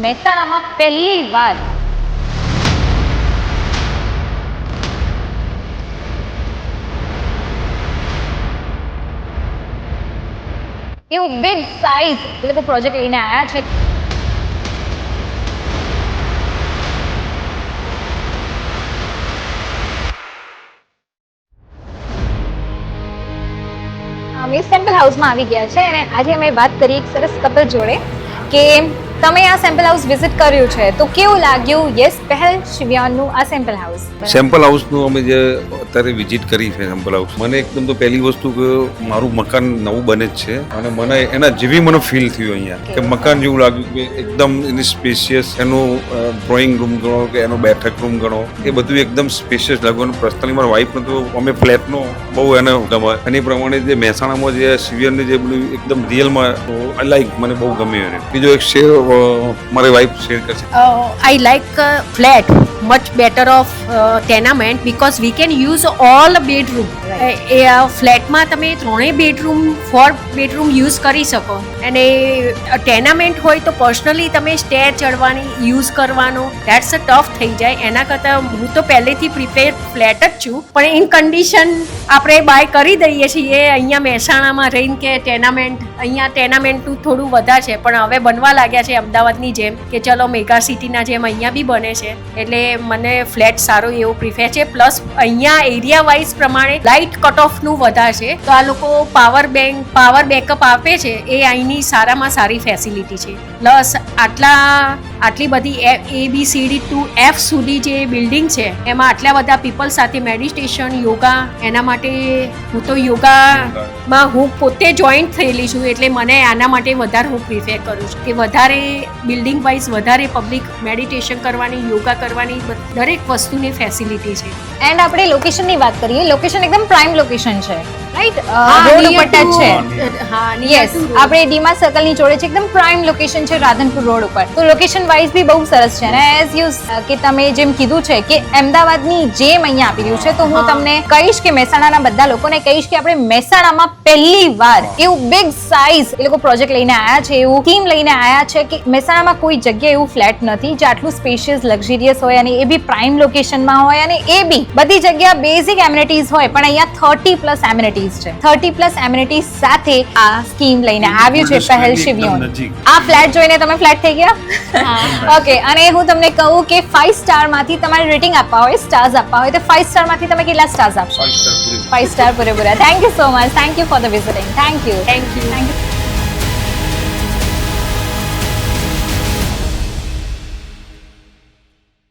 મહેસાણામાં પહેલી વાર એવું બિગ સાઇઝ એ લોકો પ્રોજેક્ટ લઈને આવ્યા છે. અમે સેમ્પલ હાઉસમાં આવી ગયા છે અને આજે અમે વાત કરી એક સરસ કપલ જોડે કે તમે આ સેમ્પલ હાઉસ વિઝિટ કર્યું છે તો કેવું લાગ્યું. યસ, પહેલ શિવ્યાનનું આ સેમ્પલ હાઉસ. સેમ્પલ હાઉસનું અમે જે અત્યારે વિઝિટ કરી છે સેમ્પલ હાઉસ, મને એકદમ તો પહેલી વસ્તુ કે મારું મકાન નવું બને જ છે અને મને એના જેવી મને ફીલ થયું અહીંયા કે મકાન જેવું લાગ્યું કે એકદમ એની સ્પેશિયસ, એનું ડ્રોઈંગ રૂમ ગણો કે એનો બેઠક રૂમ ગણો, એ બધું એકદમ સ્પેશિયસ લાગ્યું. અને પર્સનલી મારા વાઈફને તો અમે ફ્લેટનો બહુ એને ગમે અને એ પ્રમાણે જે મહેસાણામાં જે શિવિયરની જે બધું એકદમ રિયલમાં લાઈક મને બહુ ગમ્યું. એને બીજો એક શેર મારી વાઈફ શેર કરશે. I like flat much better of tenement because we can use all bedroom. ફ્લેટમાં તમે ત્રણેય બેડરૂમ 4 બેડરૂમ યુઝ કરી શકો અને ટેનામેન્ટ હોય તો પર્સનલી તમે સ્ટેર ચડવાની યુઝ કરવાનો ધેટ્સ અ ટફ થઈ જાય. એના કરતાં હું તો પહેલેથી પ્રિપેર ફ્લેટ જ છું, પણ ઇન કન્ડિશન આપણે બાય કરી દઈએ છીએ અહીંયા મહેસાણામાં રહીને કે ટેનામેન્ટ. અહીંયા ટેનામેન્ટનું થોડું વધારે છે પણ હવે બનવા લાગ્યા છે અમદાવાદની જેમ કે ચલો મેગા સિટીના જેમ અહીંયા બી બને છે. એટલે મને ફ્લેટ સારો એવો પ્રિફેર છે. પ્લસ અહીંયા એરિયા વાઇઝ પ્રમાણે લાઇટ કટ ઓફનું વધારે છે તો આ લોકો પાવર બેકઅપ આપે છે. એ અહીંની સારામાં સારી ફેસિલિટી છે. પ્લસ આટલી બધી ABCD to F સુધી જે બિલ્ડિંગ છે એમાં આટલા બધા પીપલ સાથે મેડિટેશન, યોગા, એના માટે હું તો યોગામાં હું પોતે જોઈન્ટ થયેલી છું એટલે મને આના માટે વધારે હું પ્રિફેર કરું છું કે વધારે બિલ્ડિંગ વાઇઝ વધારે પબ્લિક મેડિટેશન કરવાની, યોગા કરવાની દરેક વસ્તુની ફેસિલિટી છે. એન્ડ આપણે લોકેશનની વાત કરીએ. લોકેશન એકદમ પ્રાઇમ લોકેશન છે, રાઈટ? રોડ ઉપર ટચ છે. યસ, આપણે ડીમા સર્કલની જોડે છે. એકદમ પ્રાઇમ લોકેશન છે રાધનપુર રોડ ઉપર. તો લોકેશન વાઇઝ બી બહુ સરસ છે અને એઝ યુ કે તમે જેમ કીધું છે કે અમદાવાદની જેમ અહીંયા આપી રહ્યું છે તો હું તમને કહીશ કે મહેસાણાના બધા લોકોને કહીશ કે આપણે મહેસાણામાં પહેલી વાર એવું બિગ સાઇઝ એ લોકો પ્રોજેક્ટ લઈને આવ્યા છે, એવું થીમ લઈને આવ્યા છે કે મહેસાણામાં કોઈ જગ્યાએ એવું ફ્લેટ નથી જે આટલું સ્પેશિયસ, લક્ઝરિયસ હોય અને એ બી પ્રાઇમ લોકેશનમાં હોય અને એ બી બધી જગ્યા બેઝિક એમિનિટીઝ હોય પણ અહીંયા 30+ એમિનિટીઝ છે. 30+ એમિનિટીઝ સાથે આ સ્કીમ લઈને આવ્યું છે પહેલ શિવ્યોન. આ ફ્લેટ જોઈને તમે ફ્લેટ થઈ ગયા? ઓકે. અને હું તમને કહું કે 5 સ્ટાર માંથી તમારે રેટિંગ આપવા હોય, સ્ટાર્સ આપવા હોય તો 5 સ્ટાર માંથી તમે કેટલા સ્ટાર્સ આપશો? 5 સ્ટાર પૂરેપૂરા. Thank you so much. Thank you for the visiting. Thank you.